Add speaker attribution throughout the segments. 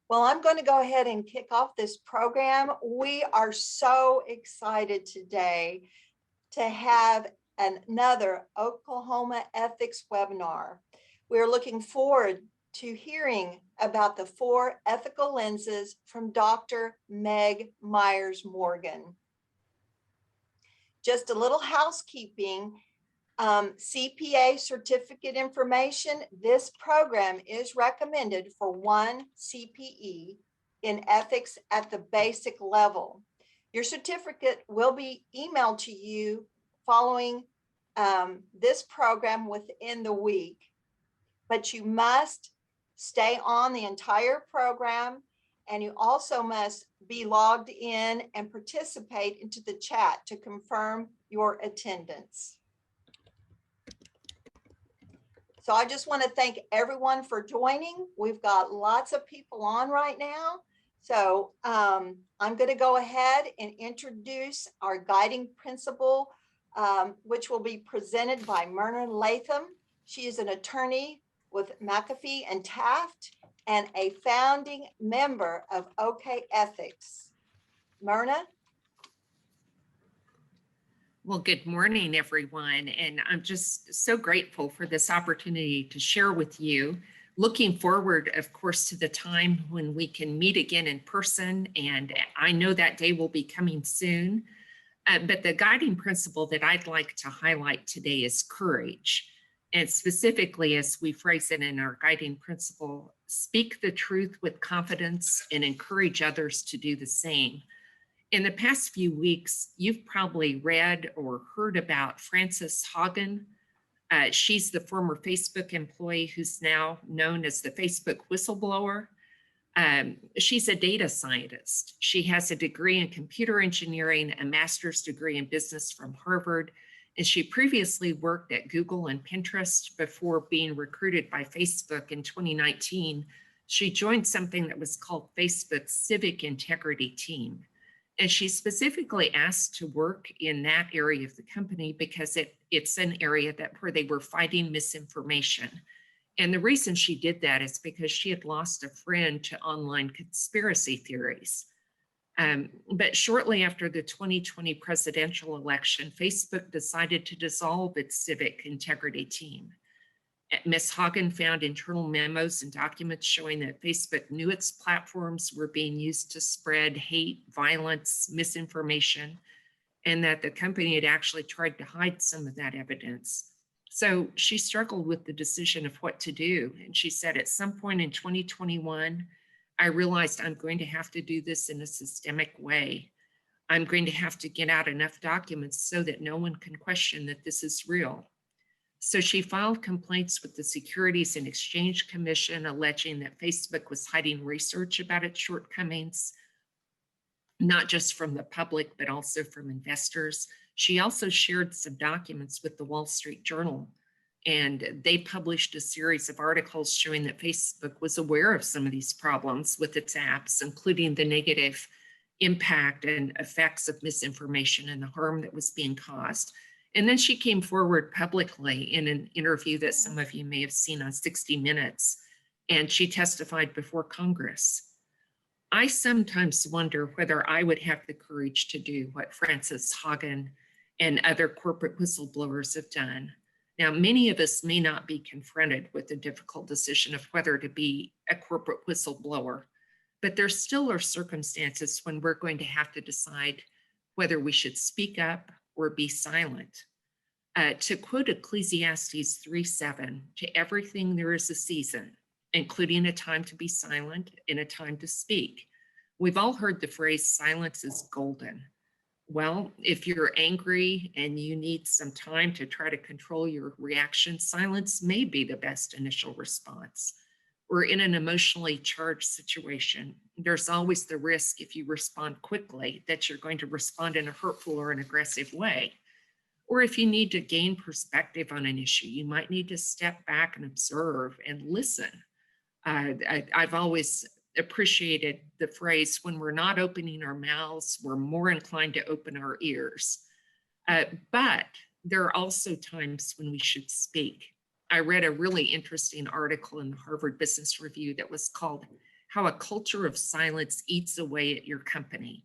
Speaker 1: Well, I'm going to go ahead and kick off this program. We are so excited today to have another Oklahoma Ethics webinar. We're looking forward to hearing about the 4 ethical lenses from Dr. Meg Myers-Morgan. Just a little housekeeping. CPA certificate information. This program is recommended for 1 CPE in ethics at the basic level. Your certificate will be emailed to you following this program within the week, but you must stay on the entire program, and you also must be logged in and participate into the chat to confirm your attendance. So I just want to thank everyone for joining. We've got lots of people on right now. So I'm going to go ahead and introduce our guiding principle, which will be presented by Myrna Latham. She is an attorney with McAfee and Taft and a founding member of OK Ethics. Myrna?
Speaker 2: Well, good morning, everyone. And I'm just so grateful for this opportunity to share with you. Looking forward, of course, to the time when we can meet again in person. And I know that day will be coming soon. But the guiding principle that I'd like to highlight today is courage. And specifically, as we phrase it in our guiding principle, speak the truth with confidence and encourage others to do the same. In the past few weeks, you've probably read or heard about Frances Haugen. She's the former Facebook employee who's now known as the Facebook whistleblower. She's a data scientist. She has a degree in computer engineering, a master's degree in business from Harvard, and she previously worked at Google and Pinterest before being recruited by Facebook in 2019. She joined something that was called Facebook's Civic Integrity Team. And she specifically asked to work in that area of the company because it's an area where they were fighting misinformation. And the reason she did that is because she had lost a friend to online conspiracy theories. But shortly after the 2020 presidential election, Facebook decided to dissolve its civic integrity team. Ms. Haugen found internal memos and documents showing that Facebook knew its platforms were being used to spread hate, violence, misinformation, and that the company had actually tried to hide some of that evidence. So she struggled with the decision of what to do. And she said, at some point in 2021, I realized I'm going to have to do this in a systemic way. I'm going to have to get out enough documents so that no one can question that this is real. So she filed complaints with the Securities and Exchange Commission alleging that Facebook was hiding research about its shortcomings, not just from the public, but also from investors. She also shared some documents with the Wall Street Journal, and they published a series of articles showing that Facebook was aware of some of these problems with its apps, including the negative impact and effects of misinformation and the harm that was being caused. And then she came forward publicly in an interview that some of you may have seen on 60 Minutes, and she testified before Congress. I sometimes wonder whether I would have the courage to do what Frances Haugen and other corporate whistleblowers have done. Now, many of us may not be confronted with the difficult decision of whether to be a corporate whistleblower, but there still are circumstances when we're going to have to decide whether we should speak up or be silent. To quote Ecclesiastes 3:7, to everything there is a season, including a time to be silent and a time to speak. We've all heard the phrase, silence is golden. Well, if you're angry and you need some time to try to control your reaction, silence may be the best initial response. Or in an emotionally charged situation, there's always the risk if you respond quickly that you're going to respond in a hurtful or an aggressive way. Or if you need to gain perspective on an issue, you might need to step back and observe and listen. I've always appreciated the phrase, when we're not opening our mouths, we're more inclined to open our ears. But there are also times when we should speak. I read a really interesting article in the Harvard Business Review that was called how a culture of silence eats away at your company.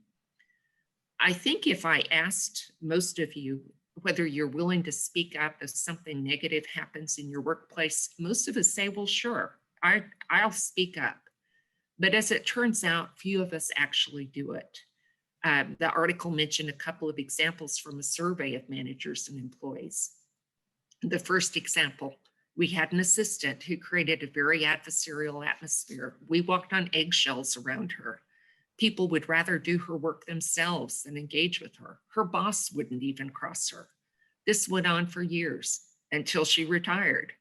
Speaker 2: I think if I asked most of you whether you're willing to speak up if something negative happens in your workplace, most of us say, well, sure, I'll speak up. But as it turns out, few of us actually do it. The article mentioned a couple of examples from a survey of managers and employees. The first example, we had an assistant who created a very adversarial atmosphere. We walked on eggshells around her. People would rather do her work themselves than engage with her. Her boss wouldn't even cross her. This went on for years until she retired.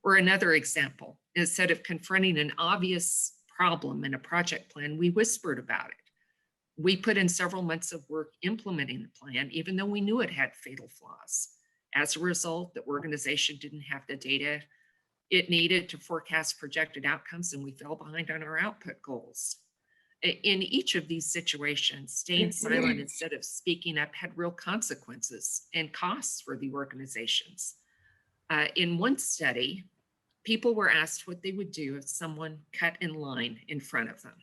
Speaker 2: Or another example, instead of confronting an obvious problem in a project plan, we whispered about it. We put in several months of work implementing the plan, even though we knew it had fatal flaws. As a result, the organization didn't have the data it needed to forecast projected outcomes, and we fell behind on our output goals. In each of these situations, staying silent instead of speaking up had real consequences and costs for the organizations. In one study, people were asked what they would do if someone cut in line in front of them.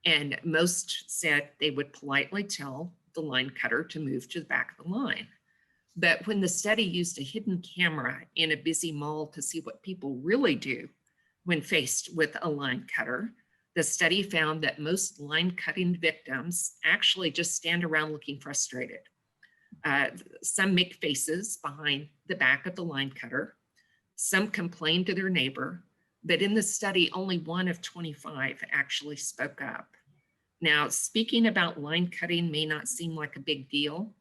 Speaker 2: And most said they would politely tell the line cutter to move to the back of the line. But when the study used a hidden camera in a busy mall to see what people really do when faced with a line cutter, the study found that most line cutting victims actually just stand around looking frustrated. Some make faces behind the back of the line cutter. Some complain to their neighbor, but in the study, only 1 of 25 actually spoke up. Now, speaking about line cutting may not seem like a big deal,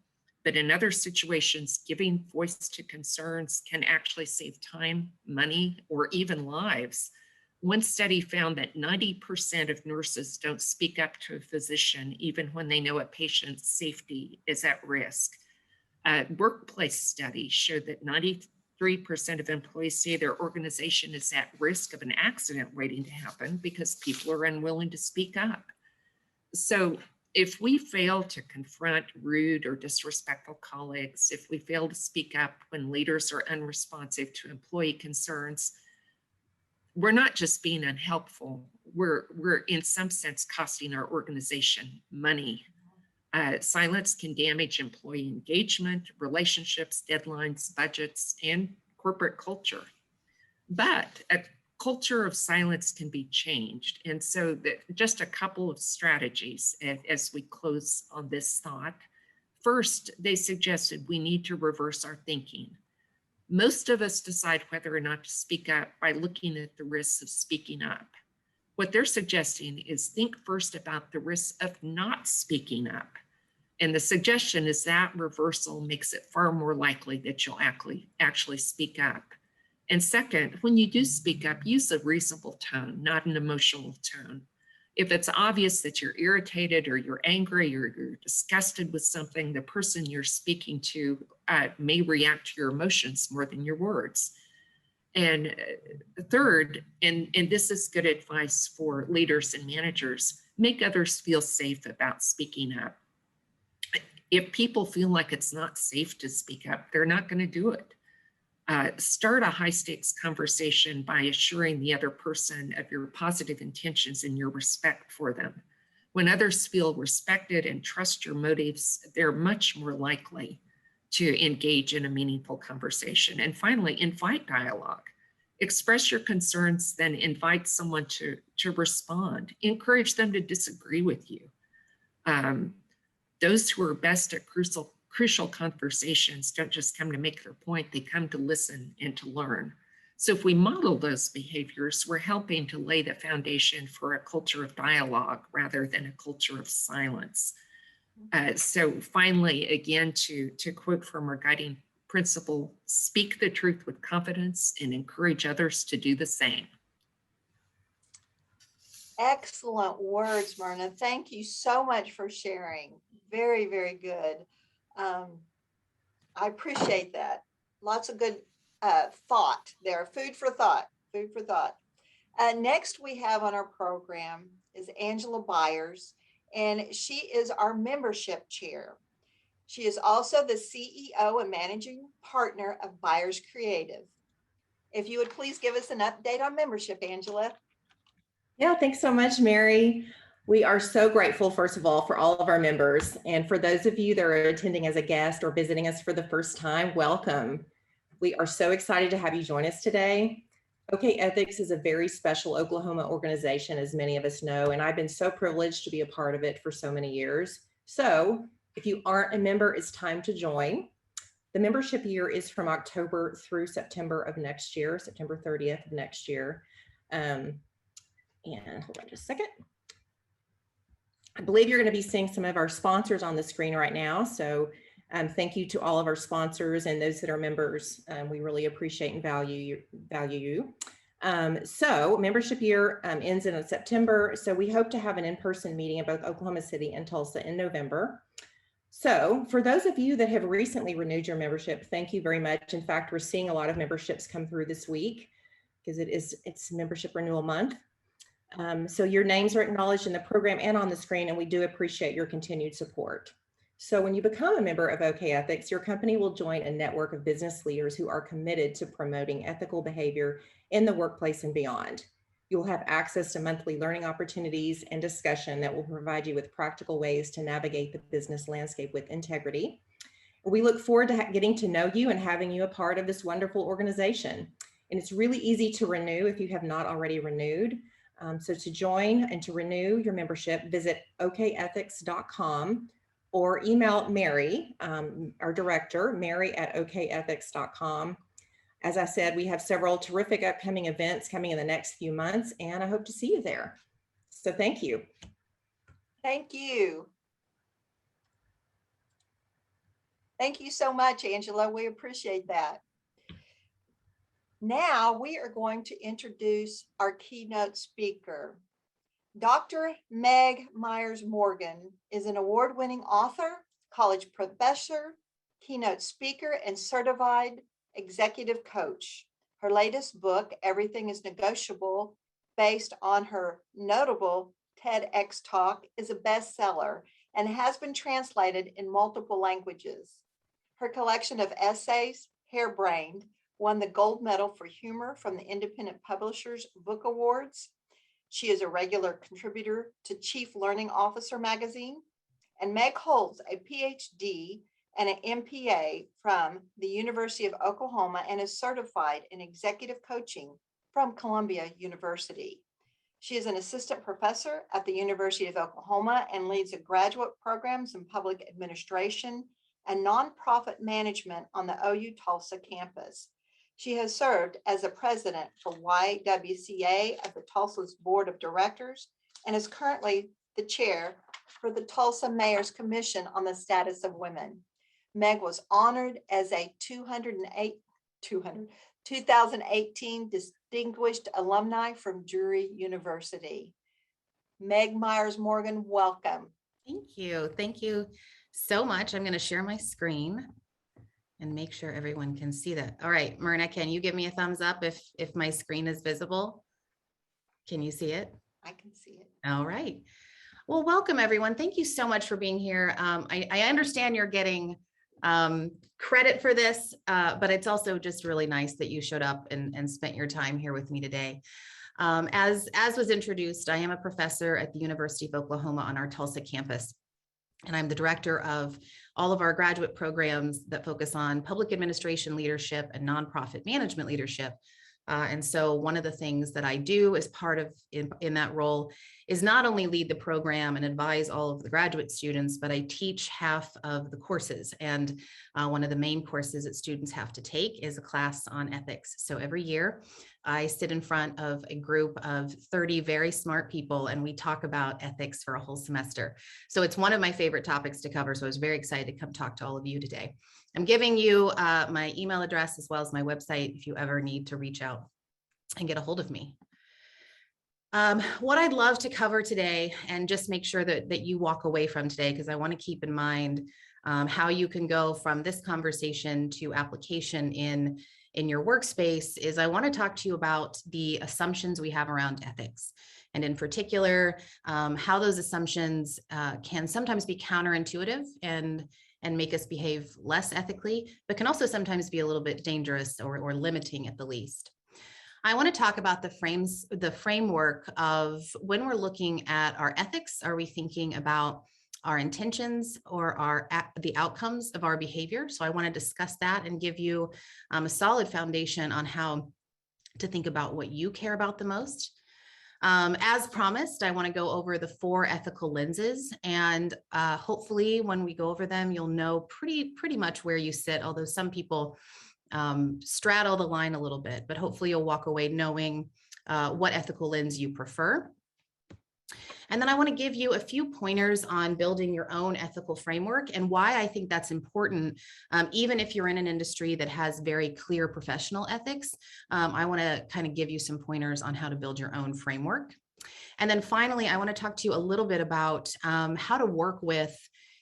Speaker 2: but in other situations, giving voice to concerns can actually save time, money, or even lives. One study found that 90% of nurses don't speak up to a physician, even when they know a patient's safety is at risk. A workplace study showed that 93% of employees say their organization is at risk of an accident waiting to happen because people are unwilling to speak up. So if we fail to confront rude or disrespectful colleagues, if we fail to speak up when leaders are unresponsive to employee concerns, we're not just being unhelpful, we're in some sense costing our organization money. Silence can damage employee engagement, relationships, deadlines, budgets, and corporate culture. But a culture of silence can be changed. And so just a couple of strategies as we close on this thought. First, they suggested we need to reverse our thinking. Most of us decide whether or not to speak up by looking at the risks of speaking up. What they're suggesting is think first about the risks of not speaking up. And the suggestion is that reversal makes it far more likely that you'll actually speak up. And second, when you do speak up, use a reasonable tone, not an emotional tone. If it's obvious that you're irritated or you're angry or you're disgusted with something, the person you're speaking to may react to your emotions more than your words. And third, and this is good advice for leaders and managers, make others feel safe about speaking up. If people feel like it's not safe to speak up, they're not going to do it. Start a high stakes conversation by assuring the other person of your positive intentions and your respect for them. When others feel respected and trust your motives, they're much more likely to engage in a meaningful conversation. And finally, invite dialogue. Express your concerns, then invite someone to respond. Encourage them to disagree with you. Those who are best at crucial conversations don't just come to make their point, they come to listen and to learn. So if we model those behaviors, we're helping to lay the foundation for a culture of dialogue rather than a culture of silence. So finally, again, to quote from our guiding principle, speak the truth with confidence and encourage others to do the same.
Speaker 1: Excellent words, Myrna. Thank you so much for sharing. Very, very good. I appreciate that. Lots of good thought there. Food for thought. Food for thought. Next we have on our program is Angela Byers, and she is our membership chair. She is also the CEO and managing partner of Byers Creative. If you would please give us an update on membership, Angela.
Speaker 3: Yeah, thanks so much, Mary. We are so grateful, first of all, for all of our members. And for those of you that are attending as a guest or visiting us for the first time, welcome. We are so excited to have you join us today. OK Ethics is a very special Oklahoma organization, as many of us know, and I've been so privileged to be a part of it for so many years. So if you aren't a member, it's time to join. The membership year is from October through September of next year, September 30th of next year. And hold on just a second. I believe you're going to be seeing some of our sponsors on the screen right now. So thank you to all of our sponsors and those that are members. We really appreciate and value you. So membership year ends in September. So we hope to have an in-person meeting in both Oklahoma City and Tulsa in November. So for those of you that have recently renewed your membership, thank you very much. In fact, we're seeing a lot of memberships come through this week because it's membership renewal month. So your names are acknowledged in the program and on the screen, and we do appreciate your continued support. So when you become a member of OK Ethics, your company will join a network of business leaders who are committed to promoting ethical behavior in the workplace and beyond. You'll have access to monthly learning opportunities and discussion that will provide you with practical ways to navigate the business landscape with integrity. We look forward to getting to know you and having you a part of this wonderful organization. And it's really easy to renew if you have not already renewed. So to join and to renew your membership, visit okethics.com or email Mary, our director, mary@okethics.com. As I said, we have several terrific upcoming events coming in the next few months, and I hope to see you there. So thank you.
Speaker 1: Thank you. Thank you so much, Angela. We appreciate that. Now we are going to introduce our keynote speaker. Dr. Meg Myers-Morgan is an award-winning author, college professor, keynote speaker, and certified executive coach. Her latest book, Everything is Negotiable, based on her notable TEDx talk, is a bestseller and has been translated in multiple languages. Her collection of essays, Hairbrained, won the gold medal for humor from the Independent Publishers Book Awards. She is a regular contributor to Chief Learning Officer magazine, and Meg holds a PhD and an MPA from the University of Oklahoma and is certified in executive coaching from Columbia University. She is an assistant professor at the University of Oklahoma and leads a graduate programs in public administration and nonprofit management on the OU Tulsa campus. She has served as a president for YWCA of the Tulsa's Board of Directors and is currently the chair for the Tulsa Mayor's Commission on the Status of Women. Meg was honored as a 2018 Distinguished Alumni from Drury University. Meg Myers-Morgan, welcome.
Speaker 4: Thank you. Thank you so much. I'm going to share my screen and make sure everyone can see that. All right, Myrna, can you give me a thumbs up if my screen is visible? Can you see it?
Speaker 1: I can see it.
Speaker 4: All right. Well, welcome everyone. Thank you so much for being here. I understand you're getting credit for this, but it's also just really nice that you showed up and spent your time here with me today. As was introduced, I am a professor at the University of Oklahoma on our Tulsa campus. And I'm the director of all of our graduate programs that focus on public administration leadership and nonprofit management leadership. And so one of the things that I do as part of in that role is not only lead the program and advise all of the graduate students, but I teach half of the courses. And one of the main courses that students have to take is a class on ethics. So every year I sit in front of a group of 30 very smart people and we talk about ethics for a whole semester. So it's one of my favorite topics to cover. So I was very excited to come talk to all of you today. I'm giving you my email address as well as my website if you ever need to reach out and get a hold of me. What I'd love to cover today and just make sure that you walk away from today, because I want to keep in mind how you can go from this conversation to application in your workspace, is I want to talk to you about the assumptions we have around ethics. And in particular, how those assumptions can sometimes be counterintuitive and make us behave less ethically, but can also sometimes be a little bit dangerous or limiting at the least. I want to talk about the framework of when we're looking at our ethics. Are we thinking about our intentions or the outcomes of our behavior? So I want to discuss that and give you a solid foundation on how to think about what you care about the most. As promised, I want to go over the 4 ethical lenses, and hopefully when we go over them, you'll know pretty much where you sit, although some people straddle the line a little bit, but hopefully you'll walk away knowing what ethical lens you prefer. And then I want to give you a few pointers on building your own ethical framework and why I think that's important. Even if you're in an industry that has very clear professional ethics, I want to kind of give you some pointers on how to build your own framework. And then finally, I want to talk to you a little bit about how to work with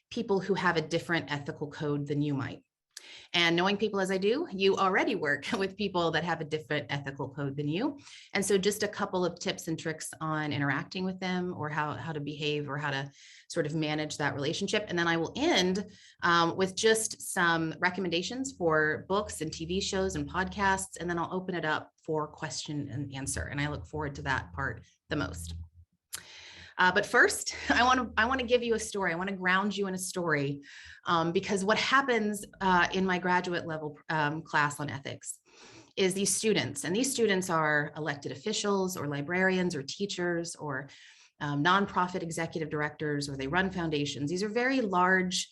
Speaker 4: people who have a different ethical code than you might. And knowing people as I do, you already work with people that have a different ethical code than you. And so just a couple of tips and tricks on interacting with them, or how to behave, or how to sort of manage that relationship. And then I will end with just some recommendations for books and TV shows and podcasts. And then I'll open it up for question and answer. And I look forward to that part the most. But first, I want to give you a story. I want to ground you in a story because what happens in my graduate level class on ethics is these students are elected officials or librarians or teachers or nonprofit executive directors, or they run foundations. These are very large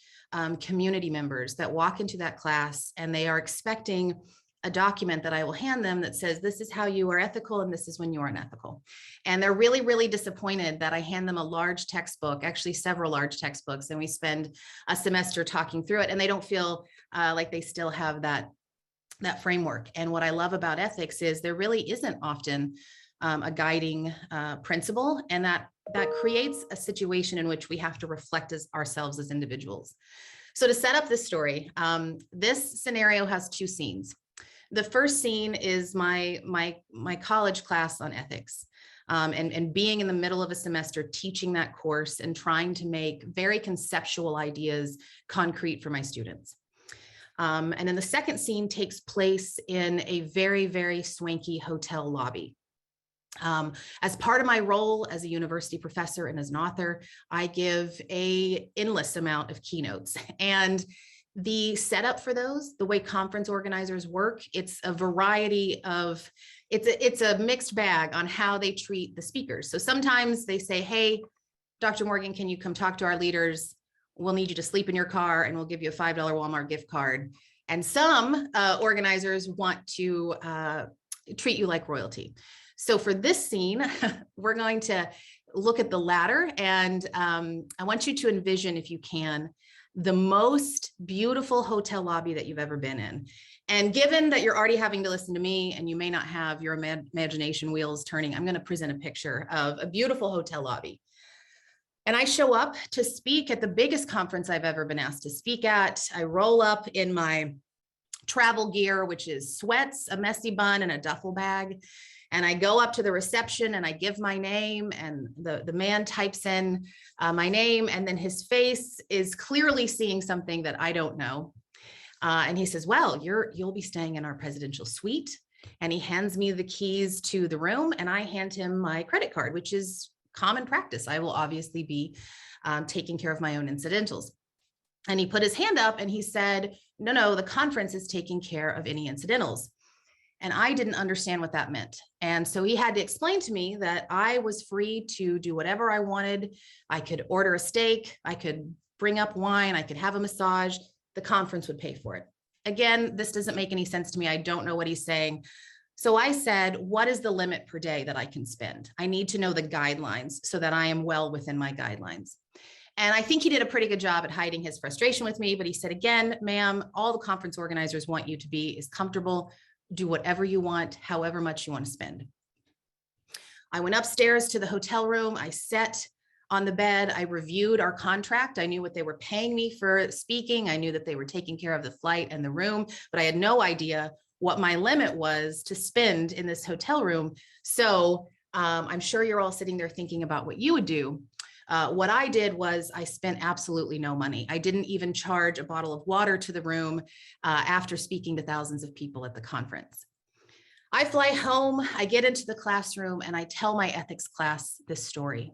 Speaker 4: community members that walk into that class, and they are expecting a document that I will hand them that says, this is how you are ethical and this is when you are unethical. And they're really, really disappointed that I hand them a large textbook, actually several large textbooks, and we spend a semester talking through it, and they don't feel like they still have that framework. And what I love about ethics is there really isn't often a guiding principle, and that creates a situation in which we have to reflect ourselves as individuals. So to set up this story, this scenario has 2 scenes. The first scene is my college class on ethics, and being in the middle of a semester teaching that course and trying to make very conceptual ideas concrete for my students. And then the second scene takes place in a very, very swanky hotel lobby. As part of my role as a university professor and as an author, I give an endless amount of keynotes, and the setup for those, the way conference organizers work, it's a variety of, it's a mixed bag on how they treat the speakers. So sometimes they say, hey, Dr. Morgan, can you come talk to our leaders? We'll need you to sleep in your car and we'll give you a $5 Walmart gift card. And some organizers want to treat you like royalty. So for this scene, we're going to look at the latter, and I want you to envision, if you can, the most beautiful hotel lobby that you've ever been in. And given that you're already having to listen to me and you may not have your imagination wheels turning, I'm going to present a picture of a beautiful hotel lobby. And I show up to speak at the biggest conference I've ever been asked to speak at. I roll up in my travel gear, which is sweats, a messy bun, and a duffel bag. And I go up to the reception and I give my name, and the man types in my name, and then his face is clearly seeing something that I don't know. And he says, well, you'll be staying in our presidential suite. And he hands me the keys to the room, and I hand him my credit card, which is common practice. I will obviously be taking care of my own incidentals. And he put his hand up and he said, no, the conference is taking care of any incidentals. And I didn't understand what that meant. And so he had to explain to me that I was free to do whatever I wanted. I could order a steak, I could bring up wine, I could have a massage. The conference would pay for it. Again, this doesn't make any sense to me. I don't know what he's saying. So I said, what is the limit per day that I can spend? I need to know the guidelines so that I am well within my guidelines. And I think he did a pretty good job at hiding his frustration with me, but he said, again, ma'am, all the conference organizers want you to be is comfortable. Do whatever you want, however much you want to spend. I went upstairs to the hotel room. I sat on the bed. I reviewed our contract. I knew what they were paying me for speaking. I knew that they were taking care of the flight and the room, but I had no idea what my limit was to spend in this hotel room. So I'm sure you're all sitting there thinking about what you would do. What I did was I spent absolutely no money. I didn't even charge a bottle of water to the room after speaking to thousands of people at the conference. I fly home, I get into the classroom, and I tell my ethics class this story.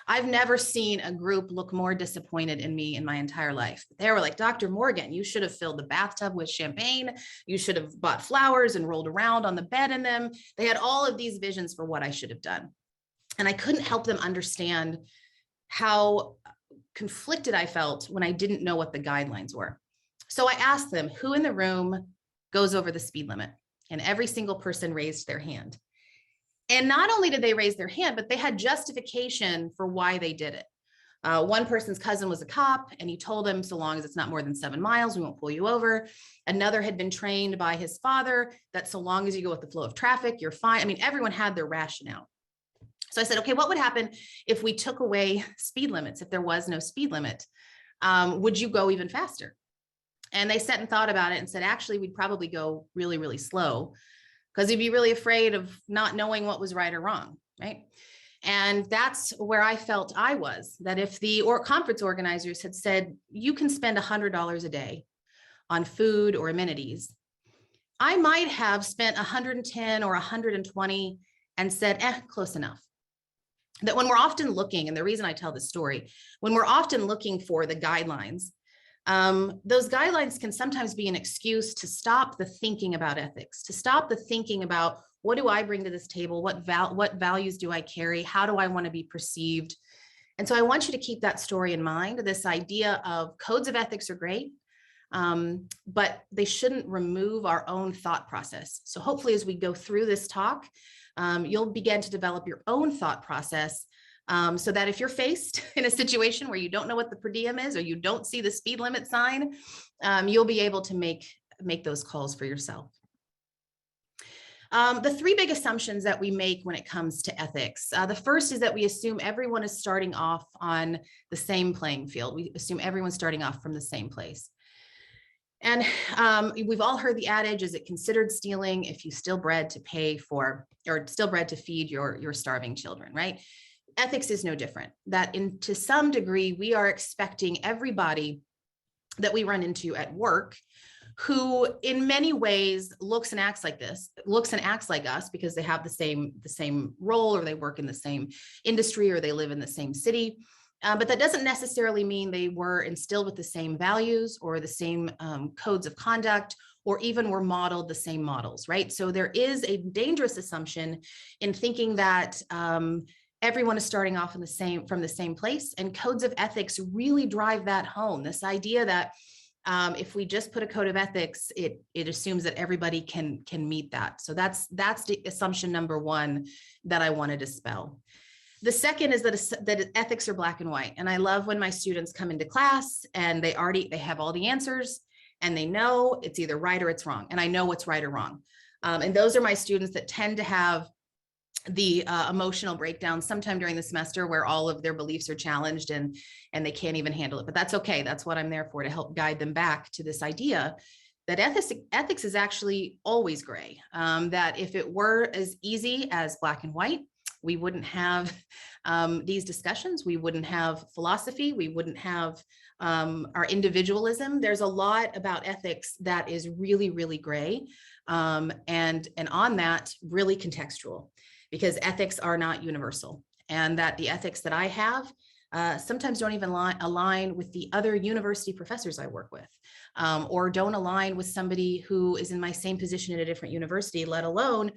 Speaker 4: I've never seen a group look more disappointed in me in my entire life. They were like, Dr. Morgan, you should have filled the bathtub with champagne. You should have bought flowers and rolled around on the bed in them. They had all of these visions for what I should have done. And I couldn't help them understand how conflicted I felt when I didn't know what the guidelines were. So I asked them, who in the room goes over the speed limit? And every single person raised their hand. And not only did they raise their hand, but they had justification for why they did it. One person's cousin was a cop, and he told him, so long as it's not more than 7 miles, we won't pull you over. Another had been trained by his father that so long as you go with the flow of traffic, you're fine. I mean, everyone had their rationale. So I said, okay, what would happen if we took away speed limits, if there was no speed limit? Would you go even faster? And they sat and thought about it and said, actually, we'd probably go really, really slow, because you'd be really afraid of not knowing what was right or wrong, right? And that's where I felt I was, that if the conference organizers had said, you can spend $100 a day on food or amenities, I might have spent 110 or 120 and said, close enough. That when we're often looking, and the reason I tell this story, when we're often looking for the guidelines, those guidelines can sometimes be an excuse to stop the thinking about ethics, to stop the thinking about what do I bring to this table? What values do I carry? How do I want to be perceived? And so I want you to keep that story in mind. This idea of codes of ethics are great, but they shouldn't remove our own thought process. So hopefully as we go through this talk, you'll begin to develop your own thought process, so that if you're faced in a situation where you don't know what the per diem is, or you don't see the speed limit sign, you'll be able to make those calls for yourself. The three big assumptions that we make when it comes to ethics. The first is that we assume everyone is starting off on the same playing field. We assume everyone's starting off from the same place. And we've all heard the adage, is it considered stealing if you steal bread to pay for, or steal bread to feed your starving children, right? Ethics is no different. That to some degree, we are expecting everybody that we run into at work, who in many ways looks and acts like us because they have the same role, or they work in the same industry, or they live in the same city. But that doesn't necessarily mean they were instilled with the same values or the same codes of conduct, or even were modeled the same models, right? So there is a dangerous assumption in thinking that everyone is starting off from the same place, and codes of ethics really drive that home. This idea that if we just put a code of ethics, it assumes that everybody can meet that. So that's the assumption number one that I want to dispel. The second is that ethics are black and white. And I love when my students come into class and they have all the answers, and they know it's either right or it's wrong. And I know what's right or wrong. And those are my students that tend to have the emotional breakdown sometime during the semester, where all of their beliefs are challenged and they can't even handle it. But that's okay. That's what I'm there for, to help guide them back to this idea that ethics is actually always gray. That if it were as easy as black and white, we wouldn't have these discussions. We wouldn't have philosophy. We wouldn't have our individualism. There's a lot about ethics that is really, really gray, and on that, really contextual, because ethics are not universal, and that the ethics that I have sometimes don't even align with the other university professors I work with, or don't align with somebody who is in my same position at a different university, let alone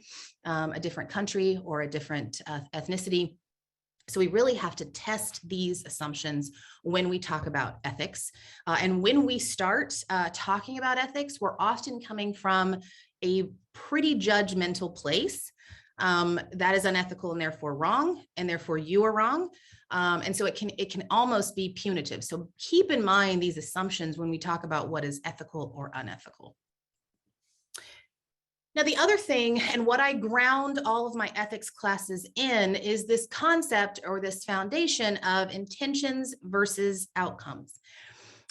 Speaker 4: a different country or a different ethnicity. So we really have to test these assumptions when we talk about ethics. And when we start talking about ethics, we're often coming from a pretty judgmental place. That is unethical and therefore wrong, and therefore you are wrong. And so it can almost be punitive. So keep in mind these assumptions when we talk about what is ethical or unethical. Now, the other thing, and what I ground all of my ethics classes in, is this concept or this foundation of intentions versus outcomes.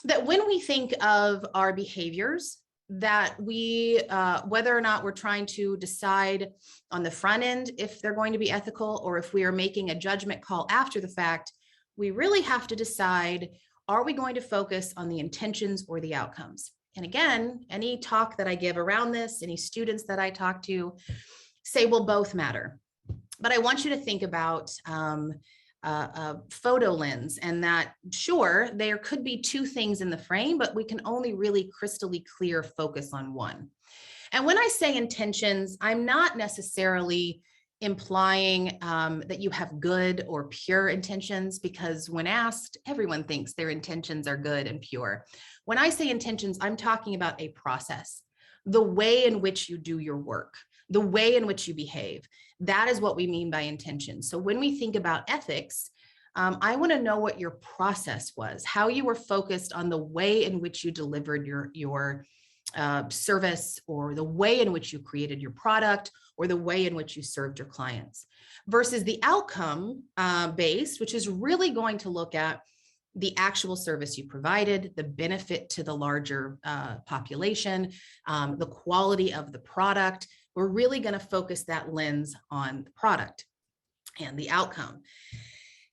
Speaker 4: That when we think of our behaviors, that we, whether or not we're trying to decide on the front end if they're going to be ethical, or if we are making a judgment call after the fact, we really have to decide, are we going to focus on the intentions or the outcomes? And again, any talk that I give around this, any students that I talk to say, well, both matter. But I want you to think about a photo lens, and that sure, there could be two things in the frame, but we can only really crystally clear focus on one. And when I say intentions, I'm not necessarily implying that you have good or pure intentions, because when asked, everyone thinks their intentions are good and pure. When I say intentions, I'm talking about a process, the way in which you do your work, the way in which you behave. That is what we mean by intention. So when we think about ethics, I want to know what your process was, how you were focused on the way in which you delivered your service, or the way in which you created your product, or the way in which you served your clients, versus the outcome based, which is really going to look at the actual service you provided, the benefit to the larger population, the quality of the product. We're really going to focus that lens on the product and the outcome.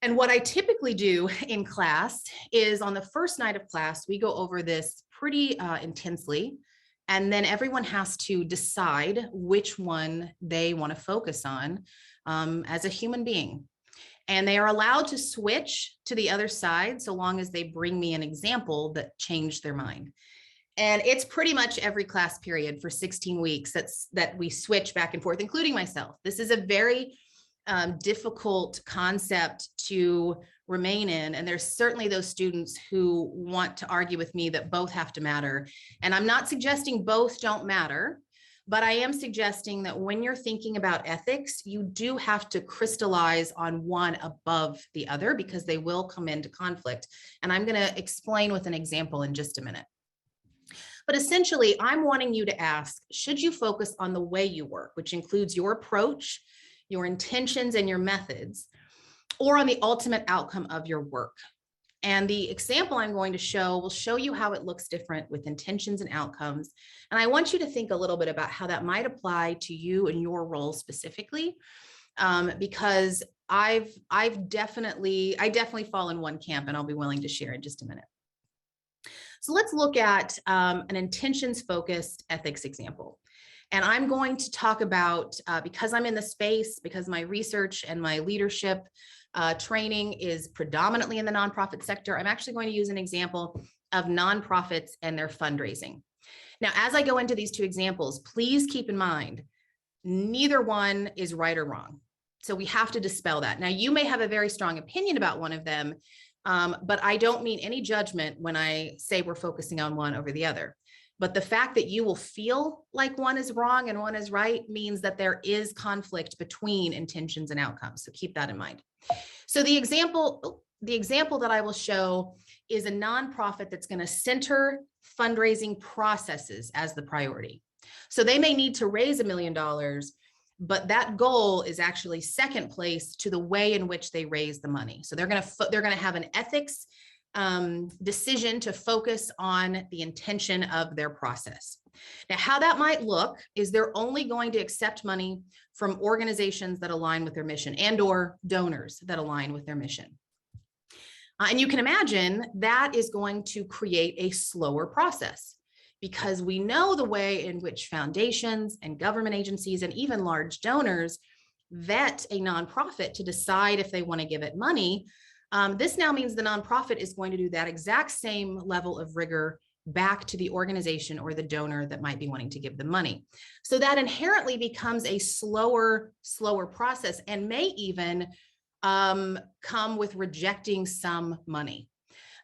Speaker 4: And what I typically do in class is, on the first night of class, we go over this pretty intensely. And then everyone has to decide which one they want to focus on as a human being. And they are allowed to switch to the other side so long as they bring me an example that changed their mind. And it's pretty much every class period for 16 weeks that we switch back and forth, including myself. This is a very difficult concept to remain in. And there's certainly those students who want to argue with me that both have to matter. And I'm not suggesting both don't matter, but I am suggesting that when you're thinking about ethics, you do have to crystallize on one above the other, because they will come into conflict. And I'm going to explain with an example in just a minute. But essentially, I'm wanting you to ask, should you focus on the way you work, which includes your approach, your intentions, and your methods, or on the ultimate outcome of your work? And the example I'm going to show will show you how it looks different with intentions and outcomes. And I want you to think a little bit about how that might apply to you and your role specifically, because I definitely fall in one camp, and I'll be willing to share in just a minute. So let's look at an intentions-focused ethics example. And I'm going to talk about, because I'm in the space, because my research and my leadership training is predominantly in the nonprofit sector, I'm actually going to use an example of nonprofits and their fundraising. Now, as I go into these two examples, please keep in mind, neither one is right or wrong. So we have to dispel that. Now, you may have a very strong opinion about one of them, but I don't mean any judgment when I say we're focusing on one over the other. But the fact that you will feel like one is wrong and one is right means that there is conflict between intentions and outcomes. So keep that in mind. So the example that I will show is a nonprofit that's going to center fundraising processes as the priority. So they may need to raise $1 million, but that goal is actually second place to the way in which they raise the money. So they're going to have an ethics decision to focus on the intention of their process. Now, how that might look is they're only going to accept money from organizations that align with their mission and/or donors that align with their mission. And you can imagine that is going to create a slower process, because we know the way in which foundations and government agencies and even large donors vet a nonprofit to decide if they want to give it money. This now means the nonprofit is going to do that exact same level of rigor back to the organization or the donor that might be wanting to give the money. So that inherently becomes a slower process, and may even come with rejecting some money.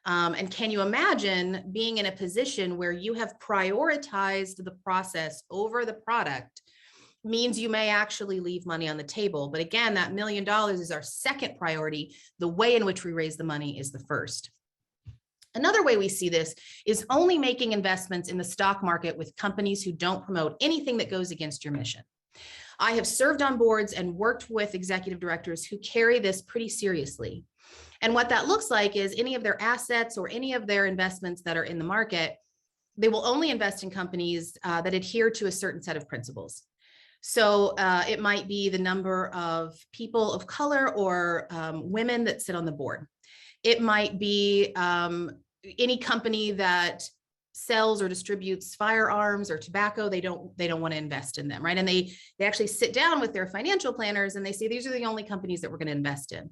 Speaker 4: And can you imagine being in a position where you have prioritized the process over the product? Means you may actually leave money on the table. But again, that $1 million is our second priority. The way in which we raise the money is the first. Another way we see this is only making investments in the stock market with companies who don't promote anything that goes against your mission. I have served on boards and worked with executive directors who carry this pretty seriously. And what that looks like is any of their assets or any of their investments that are in the market, they will only invest in companies that adhere to a certain set of principles. So it might be the number of people of color or women that sit on the board. It might be any company that sells or distributes firearms or tobacco, they don't want to invest in them, right? And they actually sit down with their financial planners and they say, these are the only companies that we're going to invest in.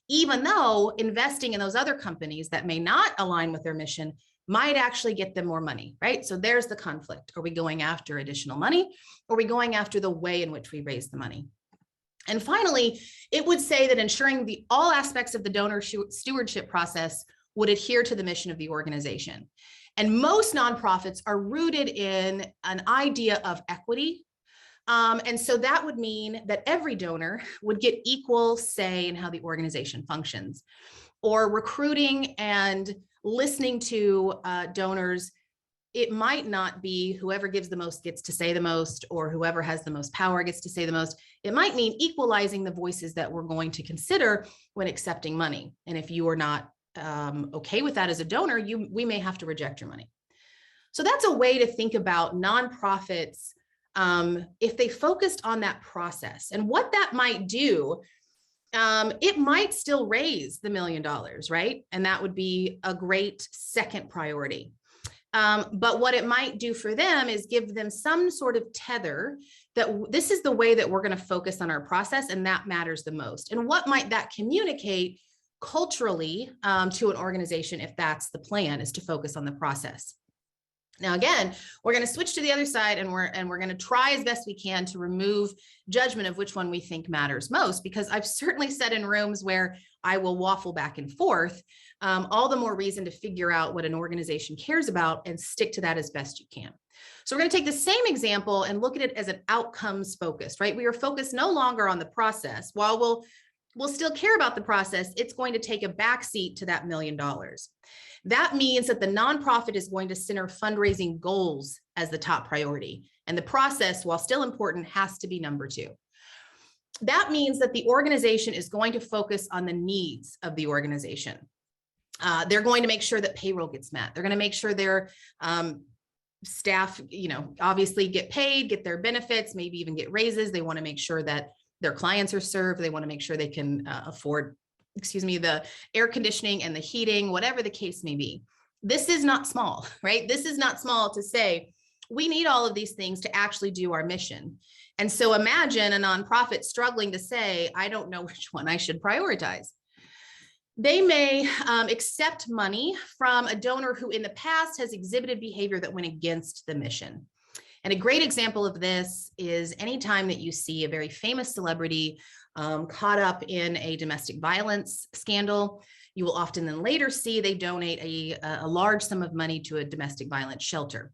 Speaker 4: Even though investing in those other companies that may not align with their mission might actually get them more money, right? So there's the conflict. Are we going after additional money? Or are we going after the way in which we raise the money? And finally, it would say that ensuring all aspects of the donor stewardship process would adhere to the mission of the organization. And most nonprofits are rooted in an idea of equity. And so that would mean that every donor would get equal say in how the organization functions. Or recruiting and listening to donors, it might not be whoever gives the most gets to say the most, or whoever has the most power gets to say the most. It might mean equalizing the voices that we're going to consider when accepting money. And if you are not okay with that as a donor, we may have to reject your money. So that's a way to think about nonprofits if they focused on that process and what that might do. It might still raise the $1 million, right? And that would be a great second priority. But what it might do for them is give them some sort of tether that this is the way that we're going to focus on our process, and that matters the most. And what might that communicate culturally to an organization if that's the plan, is to focus on the process? Now, again, we're going to switch to the other side, and we're going to try as best we can to remove judgment of which one we think matters most, because I've certainly sat in rooms where I will waffle back and forth. All the more reason to figure out what an organization cares about and stick to that as best you can. So we're going to take the same example and look at it as an outcomes focused, right? We are focused no longer on the process. While we'll still care about the process, it's going to take a backseat to that $1 million. That means that the nonprofit is going to center fundraising goals as the top priority. And the process, while still important, has to be number 2. That means that the organization is going to focus on the needs of the organization. They're going to make sure that payroll gets met. They're going to make sure their staff, obviously get paid, get their benefits, maybe even get raises. They want to make sure that their clients are served. They want to make sure they can afford the air conditioning and the heating, whatever the case may be. This is not small, right? This is not small to say, we need all of these things to actually do our mission. And so imagine a nonprofit struggling to say, I don't know which one I should prioritize. They may accept money from a donor who in the past has exhibited behavior that went against the mission. And a great example of this is anytime that you see a very famous celebrity caught up in a domestic violence scandal, you will often then later see they donate a large sum of money to a domestic violence shelter.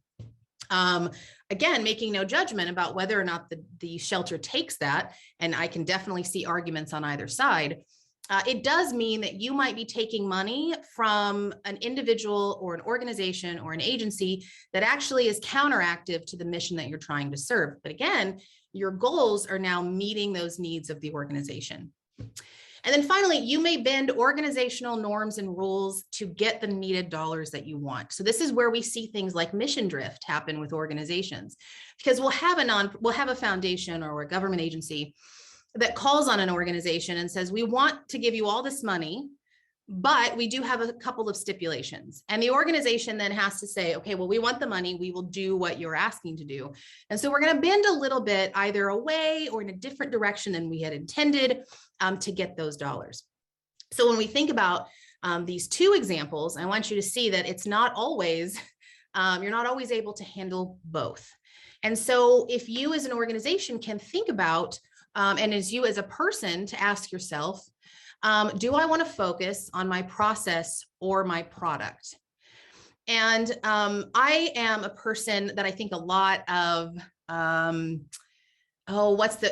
Speaker 4: Again, making no judgment about whether or not the shelter takes that, and I can definitely see arguments on either side. It does mean that you might be taking money from an individual or an organization or an agency that actually is counteractive to the mission that you're trying to serve. But again, your goals are now meeting those needs of the organization. And then finally, you may bend organizational norms and rules to get the needed dollars that you want. So this is where we see things like mission drift happen with organizations, because we'll have a foundation or a government agency that calls on an organization and says, we want to give you all this money, but we do have a couple of stipulations. And the organization then has to say, okay, well, we want the money, we will do what you're asking to do. And so we're going to bend a little bit either away or in a different direction than we had intended to get those dollars. So when we think about these two examples, I want you to see that it's not always, you're not always able to handle both. And so if you as an organization can think about, and as you as a person to ask yourself, do I want to focus on my process or my product? And I am a person that I think a lot of,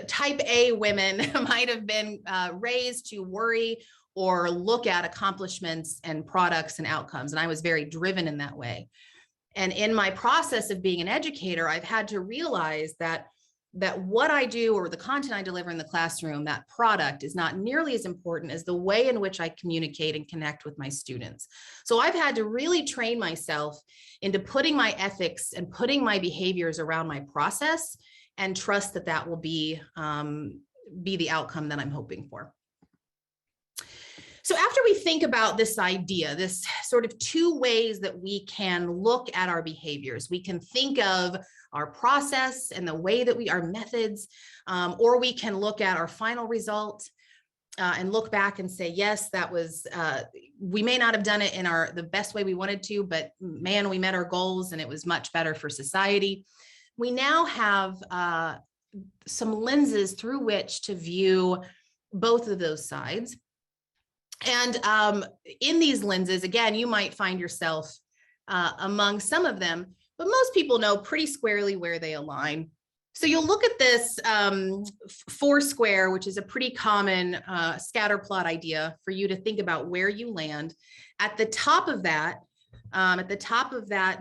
Speaker 4: type A women might have been raised to worry or look at accomplishments and products and outcomes. And I was very driven in that way. And in my process of being an educator, I've had to realize that what I do or the content I deliver in the classroom, that product is not nearly as important as the way in which I communicate and connect with my students. So I've had to really train myself into putting my ethics and putting my behaviors around my process and trust that that will be the outcome that I'm hoping for. So after we think about this idea, this sort of two ways that we can look at our behaviors, we can think of our process and the way that our methods, or we can look at our final result and look back and say, yes, that was, we may not have done it in the best way we wanted to, but man, we met our goals and it was much better for society. We now have some lenses through which to view both of those sides. And in these lenses, again, you might find yourself among some of them, but most people know pretty squarely where they align. So you'll look at this four-square, which is a pretty common scatter plot idea for you to think about where you land. At the top of that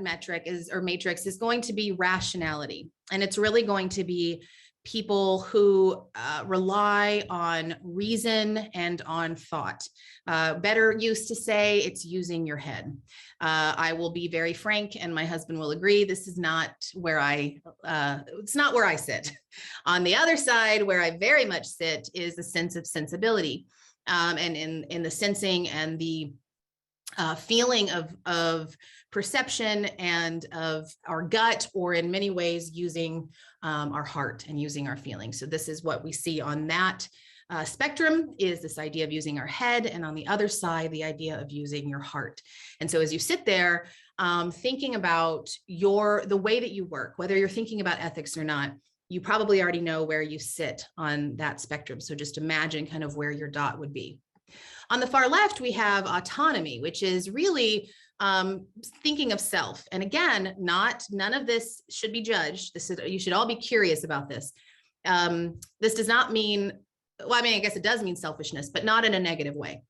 Speaker 4: metric matrix is going to be rationality. And it's really going to be people who rely on reason and on thought. Better used to say it's using your head. I will be very frank, and my husband will agree, this is not where it's not where I sit. On the other side, where I very much sit, is the sense of sensibility, and in the sensing and the feeling of perception and of our gut, or in many ways using our heart and using our feelings. So this is what we see on that spectrum, is this idea of using our head, and on the other side, the idea of using your heart. And so as you sit there thinking about the way that you work, whether you're thinking about ethics or not, you probably already know where you sit on that spectrum. So just imagine kind of where your dot would be. On the far left, we have autonomy, which is really thinking of self. And again, none of this should be judged. You should all be curious about this. This does not mean, well, I mean, I guess it does mean selfishness, but not in a negative way.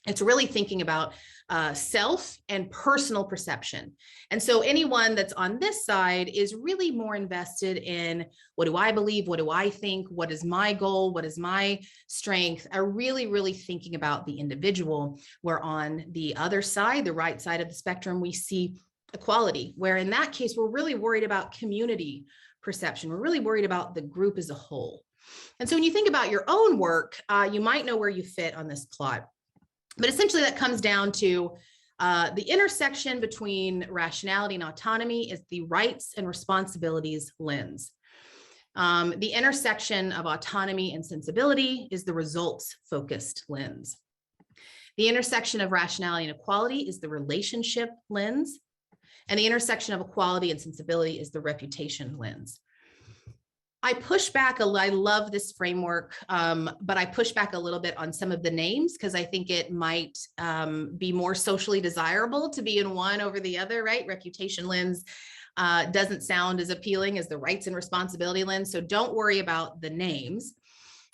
Speaker 4: It's really thinking about self and personal perception. And so anyone that's on this side is really more invested in, what do I believe? What do I think? What is my goal? What is my strength? Are really, really thinking about the individual. Where on the other side, the right side of the spectrum, we see equality, where in that case, we're really worried about community perception. We're really worried about the group as a whole. And so when you think about your own work, you might know where you fit on this plot. But essentially that comes down to the intersection between rationality and autonomy is the rights and responsibilities lens. The intersection of autonomy and sensibility is the results focused lens. The intersection of rationality and equality is the relationship lens. And the intersection of equality and sensibility is the reputation lens. I push back I love this framework, but I push back a little bit on some of the names because I think it might be more socially desirable to be in one over the other, right? Reputation lens doesn't sound as appealing as the rights and responsibility lens, so don't worry about the names.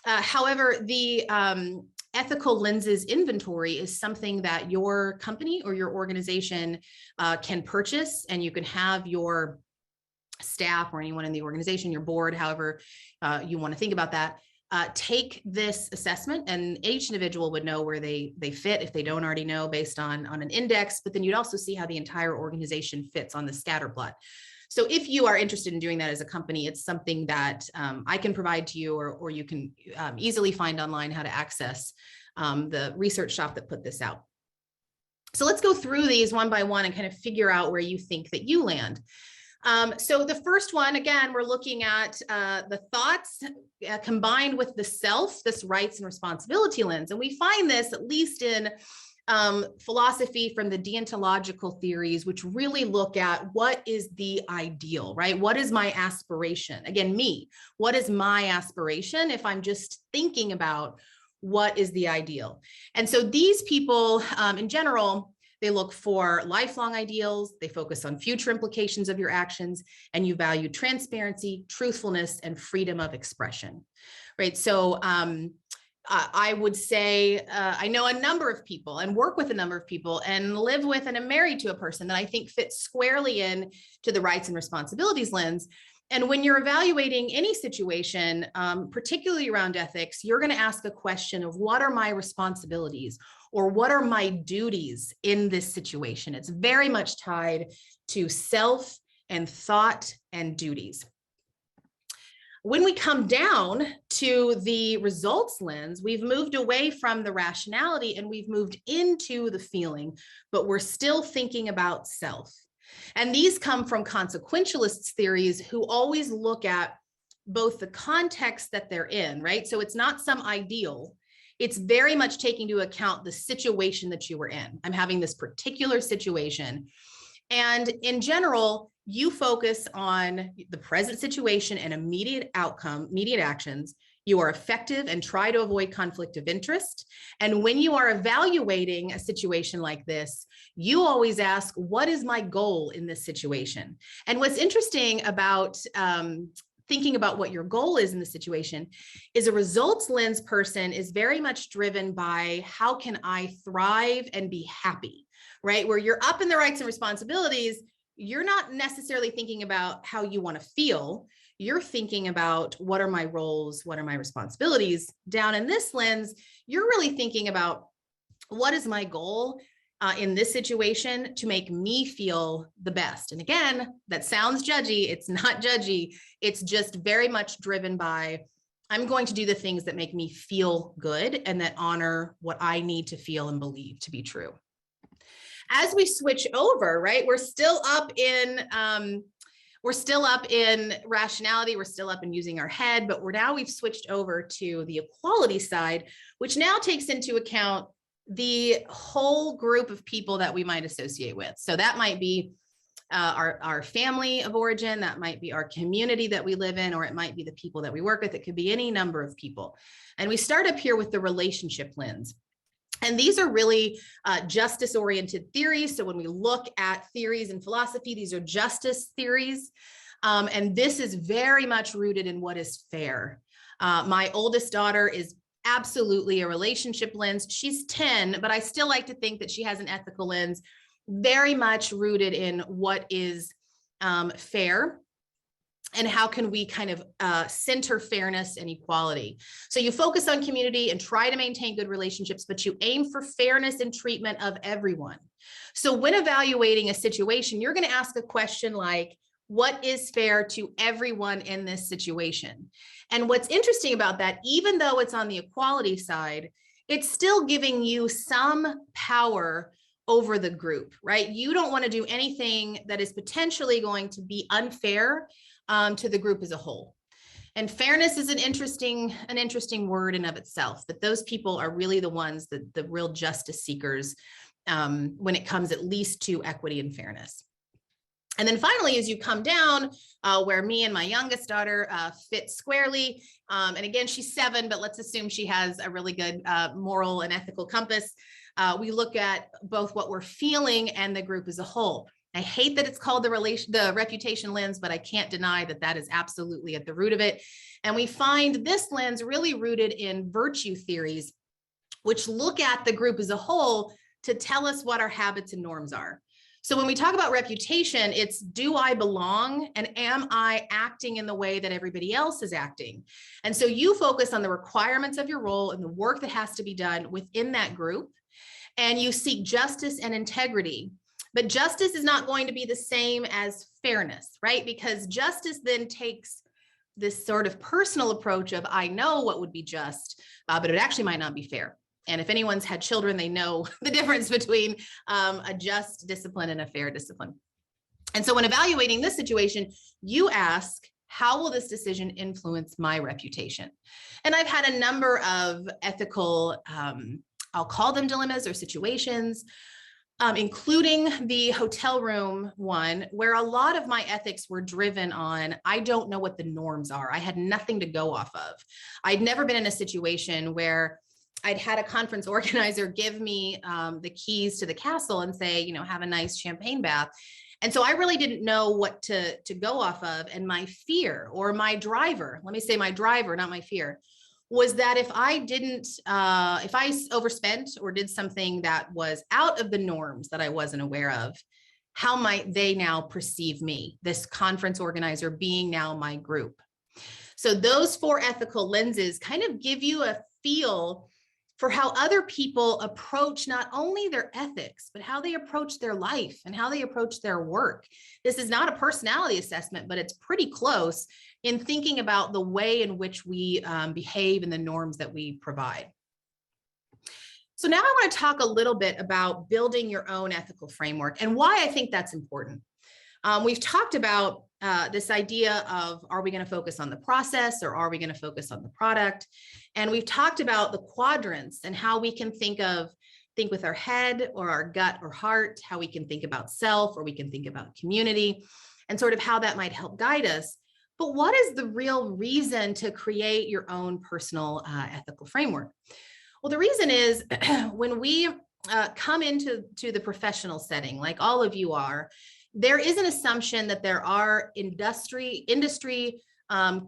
Speaker 4: However, the ethical lenses inventory is something that your company or your organization can purchase, and you can have your staff or anyone in the organization, your board, however you want to think about that, take this assessment, and each individual would know where they fit if they don't already know based on an index, but then you'd also see how the entire organization fits on the scatter plot. So if you are interested in doing that as a company, it's something that I can provide to you, or you can easily find online how to access the research shop that put this out. So let's go through these one by one and kind of figure out where you think that you land. So the first one, again, we're looking at the thoughts combined with the self, this rights and responsibility lens. And we find this at least in philosophy from the deontological theories, which really look at what is the ideal, right? What is my aspiration? Again, me, what is my aspiration if I'm just thinking about what is the ideal? And so these people in general, they look for lifelong ideals, they focus on future implications of your actions, and you value transparency, truthfulness, and freedom of expression, right? So I would say I know a number of people and work with a number of people and live with and am married to a person that I think fits squarely in to the rights and responsibilities lens. And when you're evaluating any situation, particularly around ethics, you're going to ask a question of what are my responsibilities or what are my duties in this situation? It's very much tied to self and thought and duties. When we come down to the results lens, we've moved away from the rationality and we've moved into the feeling, but we're still thinking about self. And these come from consequentialist theories who always look at both the context that they're in, right? So it's not some ideal. It's very much taking into account the situation that you were in. I'm having this particular situation. And in general, you focus on the present situation and immediate outcome, immediate actions. You are effective and try to avoid conflict of interest. And when you are evaluating a situation like this, you always ask, what is my goal in this situation? And what's interesting about thinking about what your goal is in the situation is a results lens person is very much driven by how can I thrive and be happy, right? Where you're up in the rights and responsibilities, you're not necessarily thinking about how you want to feel. You're thinking about what are my roles? What are my responsibilities? Down in this lens, you're really thinking about what is my goal in this situation to make me feel the best. And again, that sounds judgy. It's not judgy. It's just very much driven by, I'm going to do the things that make me feel good and that honor what I need to feel and believe to be true. As we switch over, right, we're still up in rationality, we're still up in using our head, but we've switched over to the equality side, which now takes into account the whole group of people that we might associate with. So that might be our family of origin, that might be our community that we live in, or it might be the people that we work with. It could be any number of people. And we start up here with the relationship lens. And these are really justice-oriented theories. So when we look at theories in philosophy, these are justice theories. And this is very much rooted in what is fair. My oldest daughter is absolutely a relationship lens. She's 10, but I still like to think that she has an ethical lens, very much rooted in what is fair. And how can we kind of center fairness and equality? So you focus on community and try to maintain good relationships, but you aim for fairness and treatment of everyone. So when evaluating a situation, you're going to ask a question like, what is fair to everyone in this situation? And what's interesting about that, even though it's on the equality side, it's still giving you some power over the group, right? You don't want to do anything that is potentially going to be unfair to the group as a whole. And fairness is an interesting word in of itself, but those people are really the ones that the real justice seekers when it comes at least to equity and fairness. And then finally, as you come down, where me and my youngest daughter fit squarely, and again, she's 7, but let's assume she has a really good moral and ethical compass. We look at both what we're feeling and the group as a whole. I hate that it's called the reputation lens, but I can't deny that that is absolutely at the root of it. And we find this lens really rooted in virtue theories, which look at the group as a whole to tell us what our habits and norms are. So when we talk about reputation, it's do I belong and am I acting in the way that everybody else is acting? And so you focus on the requirements of your role and the work that has to be done within that group, and you seek justice and integrity. But justice is not going to be the same as fairness, right? Because justice then takes this sort of personal approach of, I know what would be just, but it actually might not be fair. And if anyone's had children, they know the difference between a just discipline and a fair discipline. And so when evaluating this situation, you ask, how will this decision influence my reputation? And I've had a number of ethical, I'll call them dilemmas or situations, including the hotel room one, where a lot of my ethics were driven on, I don't know what the norms are. I had nothing to go off of. I'd never been in a situation where I'd had a conference organizer give me the keys to the castle and say, you know, have a nice champagne bath. And so I really didn't know what to go off of. And my fear, or my driver, let me say my driver, not my fear, was that if I overspent or did something that was out of the norms that I wasn't aware of, how might they now perceive me, this conference organizer being now my group? So those 4 ethical lenses kind of give you a feel for how other people approach not only their ethics, but how they approach their life and how they approach their work. This is not a personality assessment, but it's pretty close. in thinking about the way in which we behave and the norms that we provide. So now I want to talk a little bit about building your own ethical framework and why I think that's important. We've talked about this idea of, are we going to focus on the process or are we going to focus on the product? And we've talked about the quadrants and how we can think with our head or our gut or heart, how we can think about self, or we can think about community, and sort of how that might help guide us. But what is the real reason to create your own personal ethical framework? Well, the reason is when we come into the professional setting, like all of you are, there is an assumption that there are industry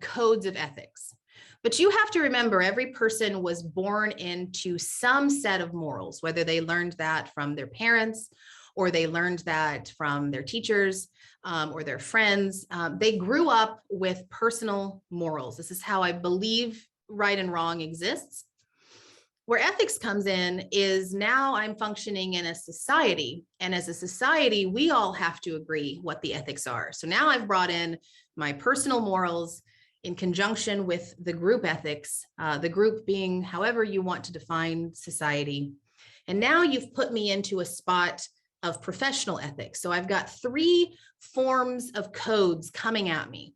Speaker 4: codes of ethics. But you have to remember, every person was born into some set of morals, whether they learned that from their parents, or they learned that from their teachers, or their friends. They grew up with personal morals. This is how I believe right and wrong exists. Where ethics comes in is now I'm functioning in a society, and as a society, we all have to agree what the ethics are. So now I've brought in my personal morals in conjunction with the group ethics, the group being however you want to define society. And now you've put me into a spot of professional ethics. So I've got 3 forms of codes coming at me.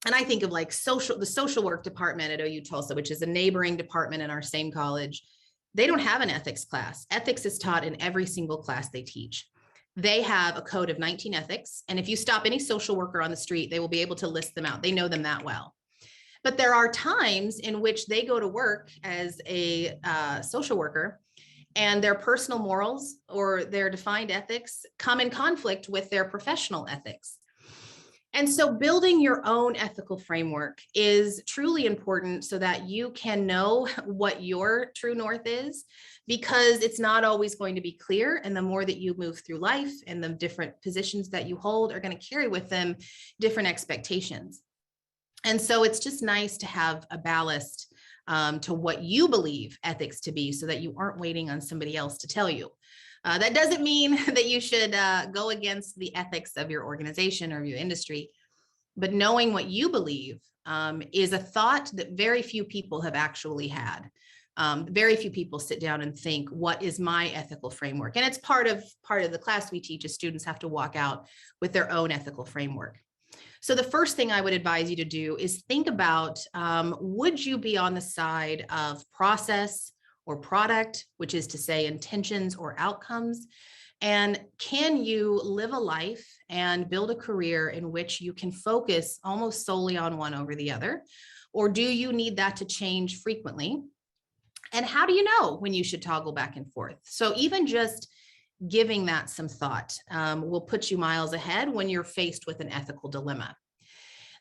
Speaker 4: And I think of like the social work department at OU Tulsa, which is a neighboring department in our same college. They don't have an ethics class. Ethics is taught in every single class they teach. They have a code of 19 ethics. And if you stop any social worker on the street, they will be able to list them out. They know them that well. But there are times in which they go to work as a social worker, and their personal morals or their defined ethics come in conflict with their professional ethics. And so building your own ethical framework is truly important so that you can know what your true north is, because it's not always going to be clear. And the more that you move through life and the different positions that you hold are going to carry with them different expectations. And so it's just nice to have a ballast to what you believe ethics to be, so that you aren't waiting on somebody else to tell you. That doesn't mean that you should go against the ethics of your organization or your industry, but knowing what you believe is a thought that very few people have actually had. Very few people sit down and think, what is my ethical framework? And it's part of the class we teach is students have to walk out with their own ethical framework. So the first thing I would advise you to do is think about, would you be on the side of process or product, which is to say intentions or outcomes? And can you live a life and build a career in which you can focus almost solely on one over the other? Or do you need that to change frequently? And how do you know when you should toggle back and forth? So even just giving that some thought will put you miles ahead when you're faced with an ethical dilemma.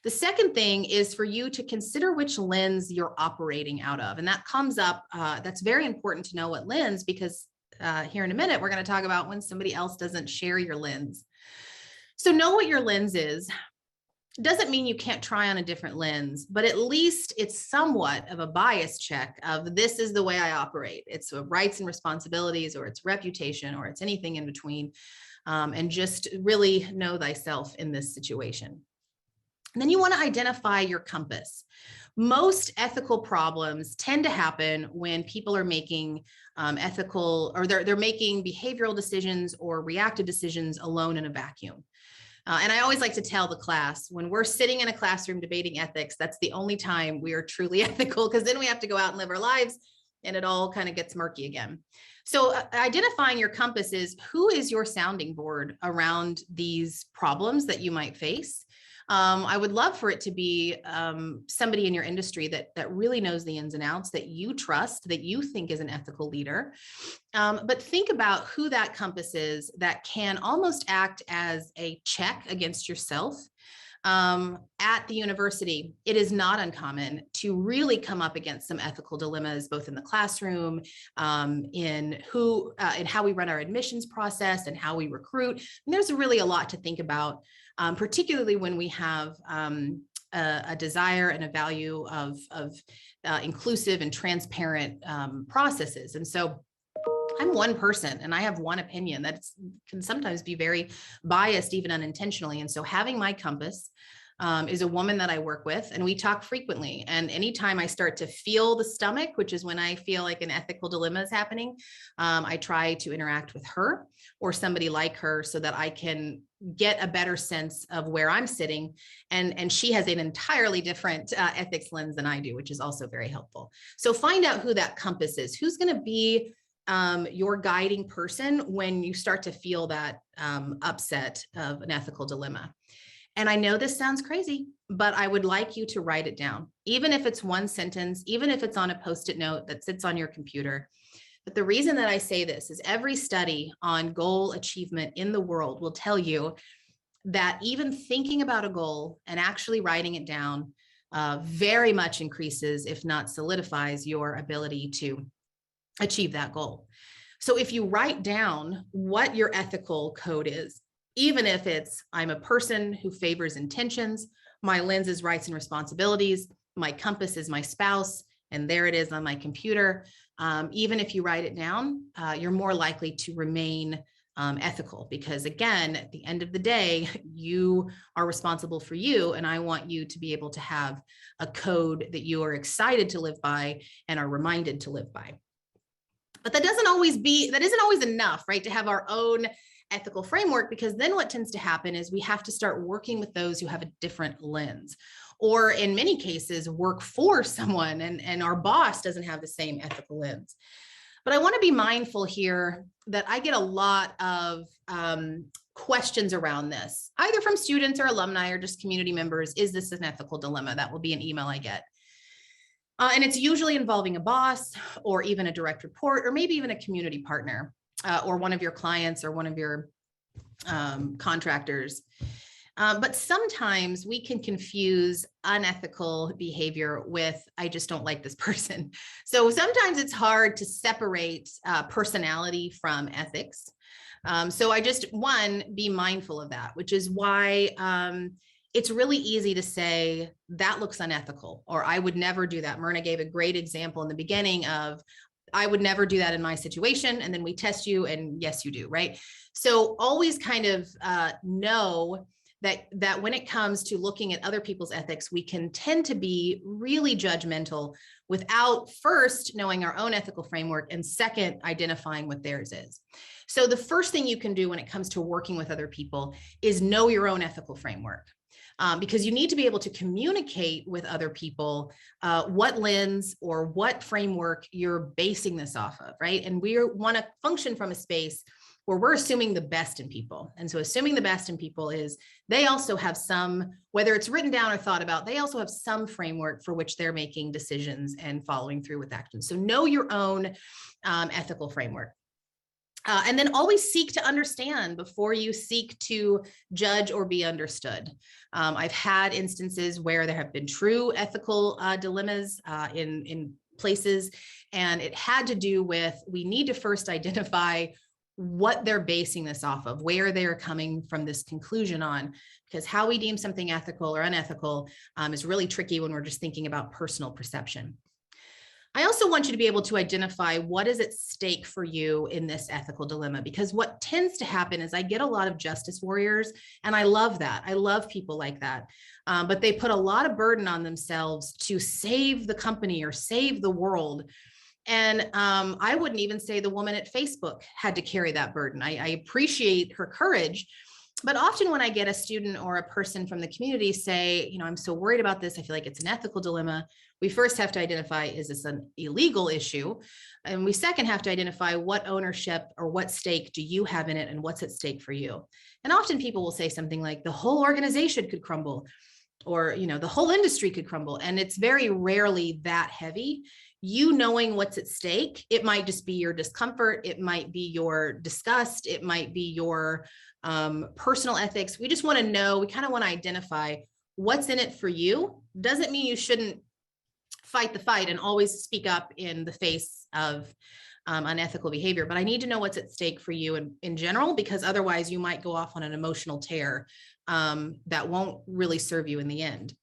Speaker 4: The second thing is for you to consider which lens you're operating out of. And that comes up, that's very important to know what lens, because here in a minute, we're going to talk about when somebody else doesn't share your lens. So know what your lens is. Doesn't mean you can't try on a different lens, but at least it's somewhat of a bias check of this is the way I operate. It's rights and responsibilities, or it's reputation, or it's anything in between. And just really know thyself in this situation. And then you want to identify your compass. Most ethical problems tend to happen when people are making ethical, or they're making behavioral decisions or reactive decisions alone in a vacuum. And I always like to tell the class, when we're sitting in a classroom debating ethics, that's the only time we are truly ethical, because then we have to go out and live our lives and it all kind of gets murky again. So identifying your compass is, who is your sounding board around these problems that you might face? I would love for it to be somebody in your industry that really knows the ins and outs, that you trust, that you think is an ethical leader. But think about who that compass is that can almost act as a check against yourself. At the university, it is not uncommon to really come up against some ethical dilemmas, both in the classroom, in how we run our admissions process and how we recruit. And there's really a lot to think about. Particularly when we have a desire and a value of inclusive and transparent processes. And so I'm one person and I have one opinion that can sometimes be very biased, even unintentionally. And so having my compass, is a woman that I work with, and we talk frequently. And anytime I start to feel the stomach, which is when I feel like an ethical dilemma is happening, I try to interact with her or somebody like her so that I can get a better sense of where I'm sitting. And she has an entirely different ethics lens than I do, which is also very helpful. So find out who that compass is, who's going to be your guiding person when you start to feel that upset of an ethical dilemma. And I know this sounds crazy, but I would like you to write it down, even if it's one sentence, even if it's on a Post-it note that sits on your computer. But the reason that I say this is every study on goal achievement in the world will tell you that even thinking about a goal and actually writing it down very much increases, if not solidifies, your ability to achieve that goal. So if you write down what your ethical code is, even if it's, I'm a person who favors intentions, my lens is rights and responsibilities, my compass is my spouse, and there it is on my computer. Even if you write it down, you're more likely to remain ethical, because again, at the end of the day, you are responsible for you. And I want you to be able to have a code that you are excited to live by and are reminded to live by. But that isn't always enough, right? To have our own ethical framework, because then what tends to happen is we have to start working with those who have a different lens, or in many cases work for someone and our boss doesn't have the same ethical lens. But I want to be mindful here that I get a lot of questions around this, either from students or alumni or just community members. Is this an ethical dilemma? That will be an email I get. And it's usually involving a boss or even a direct report, or maybe even a community partner. Or one of your clients or one of your contractors. But sometimes we can confuse unethical behavior with, I just don't like this person. So sometimes it's hard to separate personality from ethics. So I just, be mindful of that, which is why it's really easy to say that looks unethical, or I would never do that. Myrna gave a great example in the beginning of, I would never do that in my situation. And then we test you and yes, you do, right? So always kind of know that when it comes to looking at other people's ethics, we can tend to be really judgmental without first knowing our own ethical framework and second, identifying what theirs is. So the first thing you can do when it comes to working with other people is know your own ethical framework. Because you need to be able to communicate with other people what lens or what framework you're basing this off of, right? And we want to function from a space where we're assuming the best in people. And so assuming the best in people is they also have some, whether it's written down or thought about, they also have some framework for which they're making decisions and following through with actions. So know your own ethical framework. And then always seek to understand before you seek to judge or be understood. I've had instances where there have been true ethical dilemmas in places, and it had to do with, we need to first identify what they're basing this off of, where they're coming from this conclusion on, because how we deem something ethical or unethical is really tricky when we're just thinking about personal perception. I also want you to be able to identify what is at stake for you in this ethical dilemma, because what tends to happen is I get a lot of justice warriors, and I love that. I love people like that, but they put a lot of burden on themselves to save the company or save the world. And I wouldn't even say the woman at Facebook had to carry that burden. I appreciate her courage. But often when I get a student or a person from the community say, I'm so worried about this, I feel like it's an ethical dilemma, we first have to identify, is this an illegal issue? And we second have to identify what ownership or what stake do you have in it and what's at stake for you? And often people will say something like the whole organization could crumble, or, the whole industry could crumble. And it's very rarely that heavy. You knowing what's at stake, it might just be your discomfort, it might be your disgust, it might be your personal ethics. We just want to know, we kind of want to identify what's in it for you. Doesn't mean you shouldn't fight the fight and always speak up in the face of unethical behavior, but I need to know what's at stake for you in general, because otherwise you might go off on an emotional tear that won't really serve you in the end.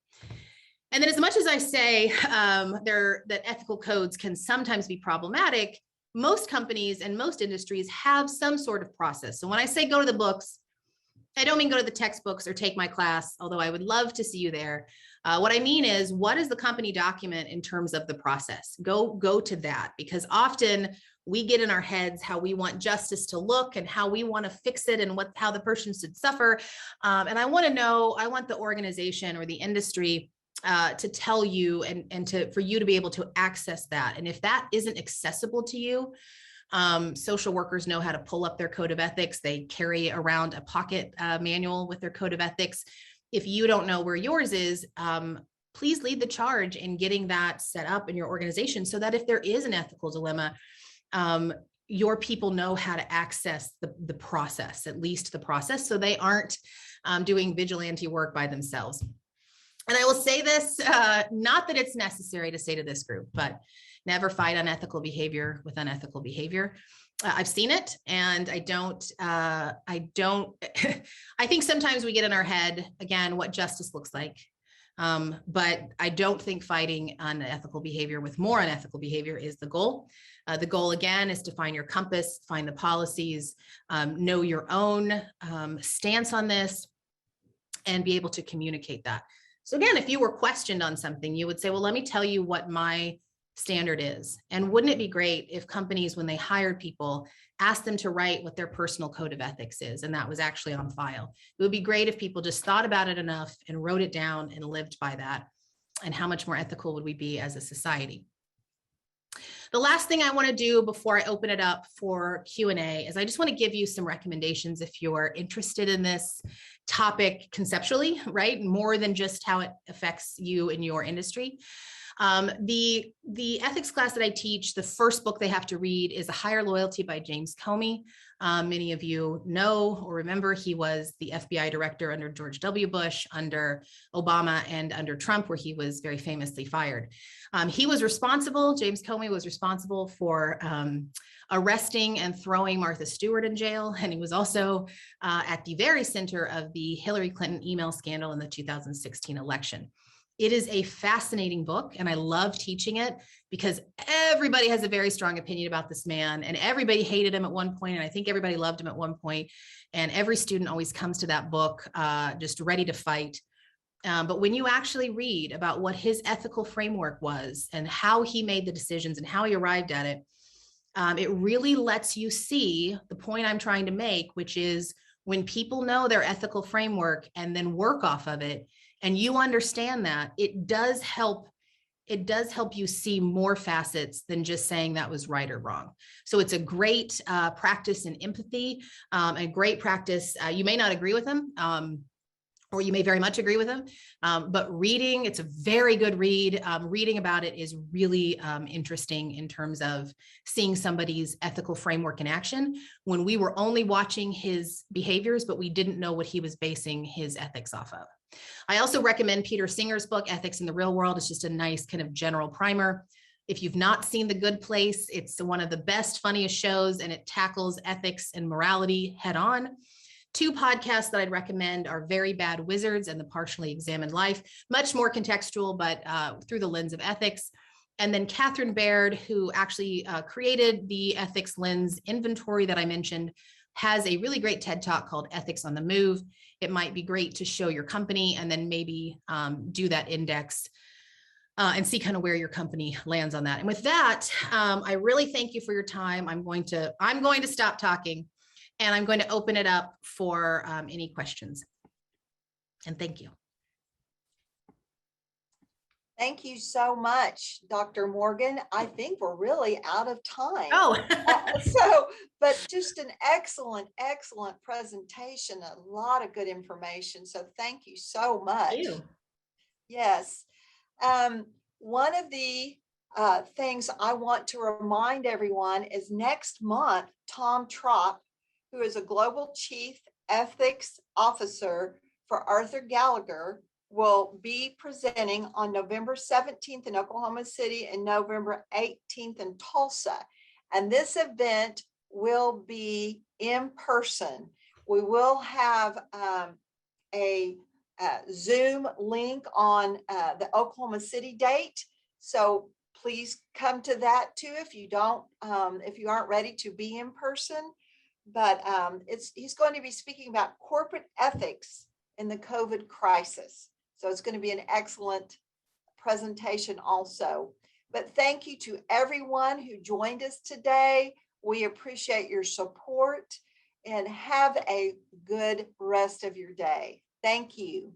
Speaker 4: And then as much as I say that ethical codes can sometimes be problematic, most companies and most industries have some sort of process. So when I say go to the books, I don't mean go to the textbooks or take my class, although I would love to see you there. What I mean is, what is the company document in terms of the process? Go to that, because often we get in our heads how we want justice to look and how we want to fix it and how the person should suffer. And I want to know, I want the organization or the industry to tell you and for you to be able to access that. And if that isn't accessible to you, social workers know how to pull up their code of ethics. They carry around a pocket manual with their code of ethics. If you don't know where yours is, please lead the charge in getting that set up in your organization so that if there is an ethical dilemma, your people know how to access the process, at least the process, so they aren't doing vigilante work by themselves. And I will say this, not that it's necessary to say to this group, but never fight unethical behavior with unethical behavior. I've seen it, and I think sometimes we get in our head, again, what justice looks like. But I don't think fighting unethical behavior with more unethical behavior is the goal. The goal, again, is to find your compass, find the policies, know your own stance on this, and be able to communicate that. So again, if you were questioned on something, you would say, well, let me tell you what my standard is. And wouldn't it be great if companies, when they hired people, asked them to write what their personal code of ethics is, and that was actually on file? It would be great if people just thought about it enough and wrote it down and lived by that. And how much more ethical would we be as a society? The last thing I want to do before I open it up for Q&A is I just want to give you some recommendations if you're interested in this topic conceptually, right? More than just how it affects you in your industry. The ethics class that I teach, the first book they have to read is A Higher Loyalty by James Comey. Many of you know or remember he was the FBI director under George W. Bush, under Obama, and under Trump, where he was very famously fired. He was responsible, James Comey was responsible for arresting and throwing Martha Stewart in jail. And he was also at the very center of the Hillary Clinton email scandal in the 2016 election. It is a fascinating book, and I love teaching it because everybody has a very strong opinion about this man, and everybody hated him at one point, and I think everybody loved him at one point, and every student always comes to that book just ready to fight. But when you actually read about what his ethical framework was and how he made the decisions and how he arrived at it, it really lets you see the point I'm trying to make, which is when people know their ethical framework and then work off of it, and you understand that, it does help you see more facets than just saying that was right or wrong. So it's a great practice in empathy, a great practice. You may not agree with them, or you may very much agree with them, but reading, it's a very good read. Reading about it is really interesting in terms of seeing somebody's ethical framework in action when we were only watching his behaviors, but we didn't know what he was basing his ethics off of. I also recommend Peter Singer's book, Ethics in the Real World. It's just a nice kind of general primer. If you've not seen The Good Place, it's one of the best, funniest shows, and it tackles ethics and morality head on. Two podcasts that I'd recommend are Very Bad Wizards and The Partially Examined Life, much more contextual, but through the lens of ethics. And then Catherine Baird, who actually created the ethics lens inventory that I mentioned, has a really great TED Talk called Ethics on the Move. It might be great to show your company and then maybe do that index and see kind of where your company lands on that. And with that, I really thank you for your time. I'm going to stop talking, and I'm going to open it up for any questions. And thank you.
Speaker 1: Thank you so much, Dr. Morgan. I think we're really out of time.
Speaker 4: Oh,
Speaker 1: But just an excellent presentation, a lot of good information. So thank you so much.
Speaker 4: Thank you.
Speaker 1: Yes. One of the things I want to remind everyone is next month, Tom Trop, who is a Global Chief Ethics Officer for Arthur Gallagher, will be presenting on November 17th in Oklahoma City and November 18th in Tulsa. And this event will be in person. We will have a Zoom link on the Oklahoma City date. So please come to that too if you aren't ready to be in person. but he's going to be speaking about corporate ethics in the COVID crisis. So it's going to be an excellent presentation also. But thank you to everyone who joined us today. We appreciate your support and have a good rest of your day. Thank you.